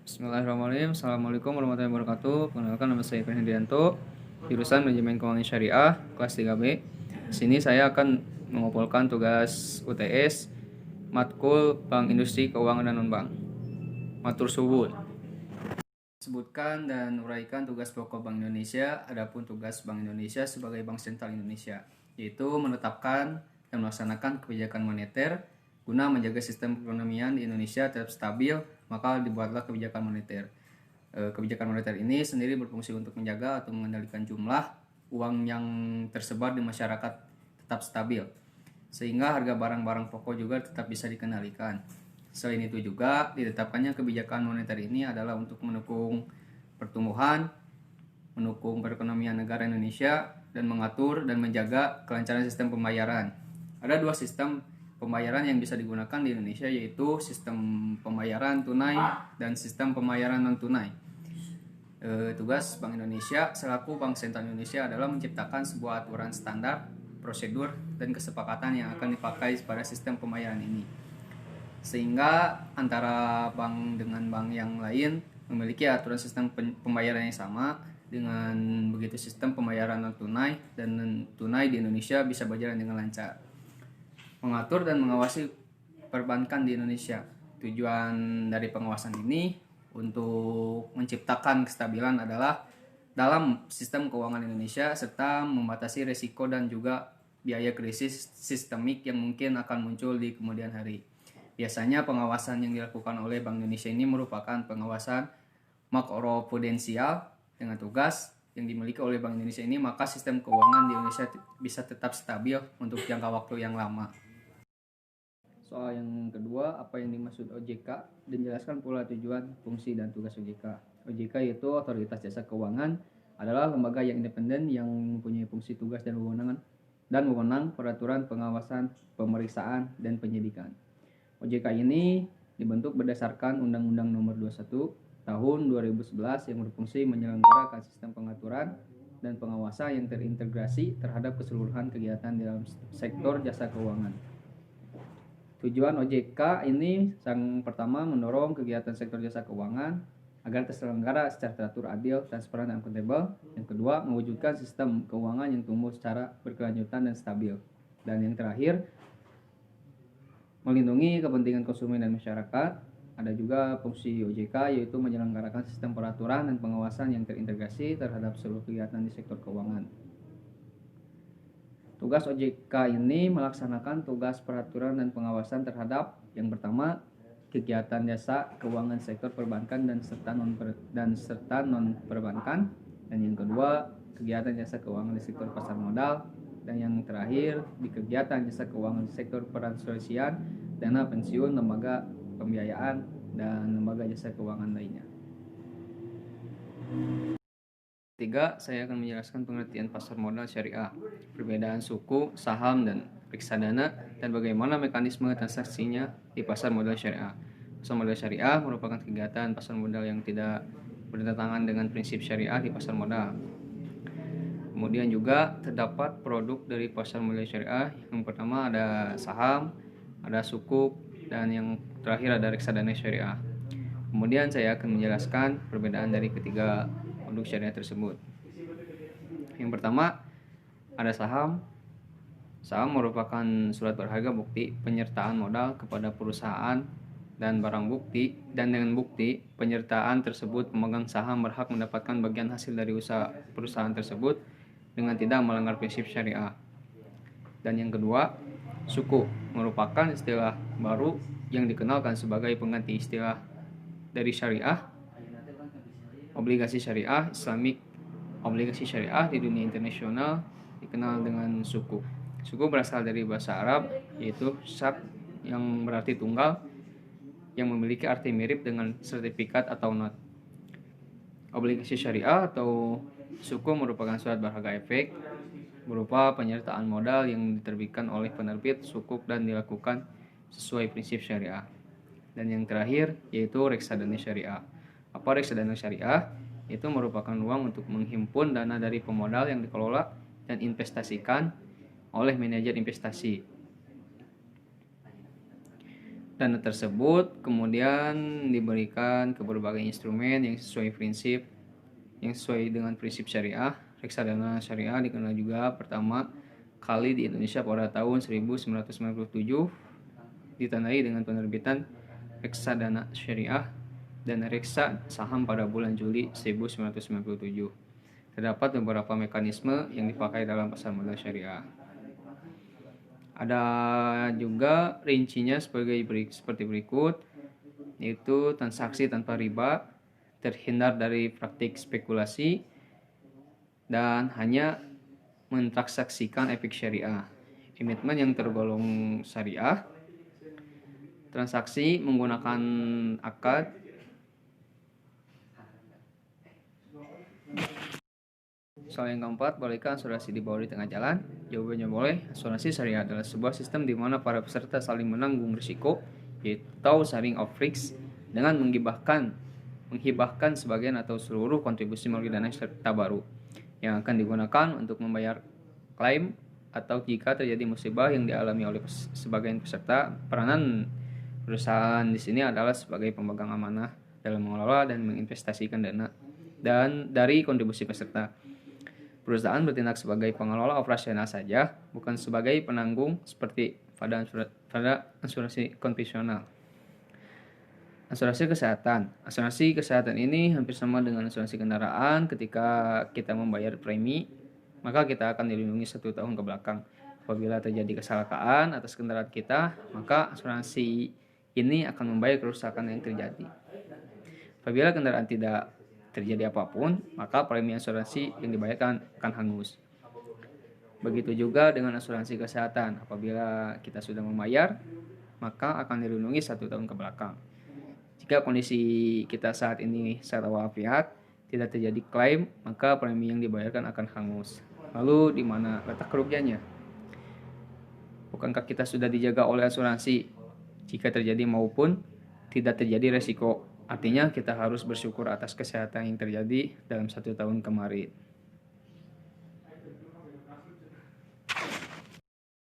Bismillahirrahmanirrahim. Assalamualaikum warahmatullahi wabarakatuh. Perkenalkan, nama saya Ibrahim Hendianto, jurusan Manajemen Keuangan Syariah, kelas 3B. Di sini saya akan mengumpulkan tugas UTS, matkul Bank Industri Keuangan dan Non-Bank. Matur suwun. Sebutkan dan uraikan tugas pokok Bank Indonesia. Adapun tugas Bank Indonesia sebagai Bank Sentral Indonesia, yaitu menetapkan dan melaksanakan kebijakan moneter guna menjaga sistem perekonomian di Indonesia tetap stabil, maka dibuatlah kebijakan moneter. Kebijakan moneter ini sendiri berfungsi untuk menjaga atau mengendalikan jumlah uang yang tersebar di masyarakat tetap stabil, sehingga harga barang-barang pokok juga tetap bisa dikendalikan. Selain itu juga ditetapkannya kebijakan moneter ini adalah untuk mendukung pertumbuhan, mendukung perekonomian negara Indonesia, dan mengatur dan menjaga kelancaran sistem pembayaran. Ada dua sistem pembayaran yang bisa digunakan di Indonesia, yaitu sistem pembayaran tunai dan sistem pembayaran non tunai. Tugas Bank Indonesia selaku Bank Sentral Indonesia adalah menciptakan sebuah aturan standar, prosedur, dan kesepakatan yang akan dipakai pada sistem pembayaran ini, sehingga antara bank dengan bank yang lain memiliki aturan sistem pembayaran yang sama. Dengan begitu sistem pembayaran non tunai dan non tunai di Indonesia bisa berjalan dengan lancar. Mengatur dan mengawasi perbankan di Indonesia. Tujuan dari pengawasan ini untuk menciptakan kestabilan adalah dalam sistem keuangan Indonesia, serta membatasi risiko dan juga biaya krisis sistemik yang mungkin akan muncul di kemudian hari. Biasanya pengawasan yang dilakukan oleh Bank Indonesia ini merupakan pengawasan makroprudensial dengan tugas yang dimiliki oleh Bank Indonesia ini, maka sistem keuangan di Indonesia bisa tetap stabil untuk jangka waktu yang lama. Soal yang kedua, apa yang dimaksud OJK, dan jelaskan pula tujuan, fungsi, dan tugas OJK. OJK yaitu Otoritas Jasa Keuangan, adalah lembaga yang independen yang mempunyai fungsi, tugas, dan wewenang peraturan pengawasan, pemeriksaan, dan penyidikan. OJK ini dibentuk berdasarkan Undang-Undang Nomor 21 Tahun 2011 yang berfungsi menyelenggarakan sistem pengaturan dan pengawasan yang terintegrasi terhadap keseluruhan kegiatan dalam sektor jasa keuangan. Tujuan OJK ini yang pertama mendorong kegiatan sektor jasa keuangan agar terselenggara secara teratur, adil, transparan, dan akuntabel. Yang kedua, mewujudkan sistem keuangan yang tumbuh secara berkelanjutan dan stabil. Dan yang terakhir, melindungi kepentingan konsumen dan masyarakat. Ada juga fungsi OJK, yaitu menyelenggarakan sistem peraturan dan pengawasan yang terintegrasi terhadap seluruh kegiatan di sektor keuangan. Tugas OJK ini melaksanakan tugas peraturan dan pengawasan terhadap yang pertama, kegiatan jasa keuangan sektor perbankan dan serta non perbankan, dan yang kedua, kegiatan jasa keuangan di sektor pasar modal, dan yang terakhir di kegiatan jasa keuangan di sektor perasuransian, dana pensiun, lembaga pembiayaan, dan lembaga jasa keuangan lainnya. Ketiga, saya akan menjelaskan pengertian pasar modal syariah, perbedaan suku, saham, dan reksadana, dan bagaimana mekanisme transaksinya di pasar modal syariah. Pasar modal syariah merupakan kegiatan pasar modal yang tidak bertentangan dengan prinsip syariah di pasar modal. Kemudian juga terdapat produk dari pasar modal syariah. Yang pertama ada saham, ada sukuk, dan yang terakhir ada reksadana syariah. Kemudian saya akan menjelaskan perbedaan dari ketiga produk syariah tersebut. Yang pertama ada saham. Saham merupakan surat berharga bukti penyertaan modal kepada perusahaan dan barang bukti, dan dengan bukti penyertaan tersebut pemegang saham berhak mendapatkan bagian hasil dari usaha perusahaan tersebut dengan tidak melanggar prinsip syariah. Dan yang kedua, suku merupakan istilah baru yang dikenalkan sebagai pengganti istilah dari syariah. Obligasi syariah, Islamic obligasi syariah di dunia internasional dikenal dengan suku. Suku berasal dari bahasa Arab, yaitu syak yang berarti tunggal, yang memiliki arti mirip dengan sertifikat atau not. Obligasi syariah atau suku merupakan surat berharga efek berupa penyertaan modal yang diterbitkan oleh penerbit sukuk dan dilakukan sesuai prinsip syariah. Dan yang terakhir yaitu reksadana syariah. Apa reksadana syariah? Itu merupakan uang untuk menghimpun dana dari pemodal yang dikelola dan investasikan oleh manajer investasi. Dana tersebut kemudian diberikan ke berbagai instrumen yang sesuai dengan prinsip syariah. Reksadana syariah dikenal juga pertama kali di Indonesia pada tahun 1997, ditandai dengan penerbitan reksadana syariah dan reksa saham pada bulan Juli 1997. Terdapat beberapa mekanisme yang dipakai dalam pasar modal syariah. Ada juga rincinya seperti berikut, yaitu transaksi tanpa riba, terhindar dari praktik spekulasi, dan hanya mentransaksikan efek syariah. Komitmen yang tergolong syariah, transaksi menggunakan akad, soal yang keempat, bolehkah asuransi dibawa di tengah jalan? Jawabannya boleh. Asuransi syariah adalah sebuah sistem di mana para peserta saling menanggung risiko, yaitu sharing of risk, dengan menghibahkan sebagian atau seluruh kontribusi melalui dana tabaruk yang akan digunakan untuk membayar klaim atau jika terjadi musibah yang dialami oleh sebagian peserta. Peranan perusahaan di sini adalah sebagai pemegang amanah dalam mengelola dan menginvestasikan dana dan dari kontribusi peserta. Perusahaan bertindak sebagai pengelola operasional saja, bukan sebagai penanggung seperti pada asuransi konvensional. Asuransi kesehatan. Asuransi kesehatan ini hampir sama dengan asuransi kendaraan. Ketika kita membayar premi, maka kita akan dilindungi 1 tahun ke belakang. Apabila terjadi kecelakaan atas kendaraan kita, maka asuransi ini akan membayar kerusakan yang terjadi. Apabila kendaraan tidak terjadi apapun, maka premi asuransi yang dibayarkan akan hangus. Begitu juga dengan asuransi kesehatan. Apabila kita sudah membayar, maka akan dilindungi 1 tahun ke belakang. Jika kondisi kita saat ini sehat walafiat, tidak terjadi klaim, maka premi yang dibayarkan akan hangus. Lalu di mana letak kerugiannya? Bukankah kita sudah dijaga oleh asuransi jika terjadi maupun tidak terjadi resiko? Artinya kita harus bersyukur atas kesehatan yang terjadi dalam 1 tahun kemarin.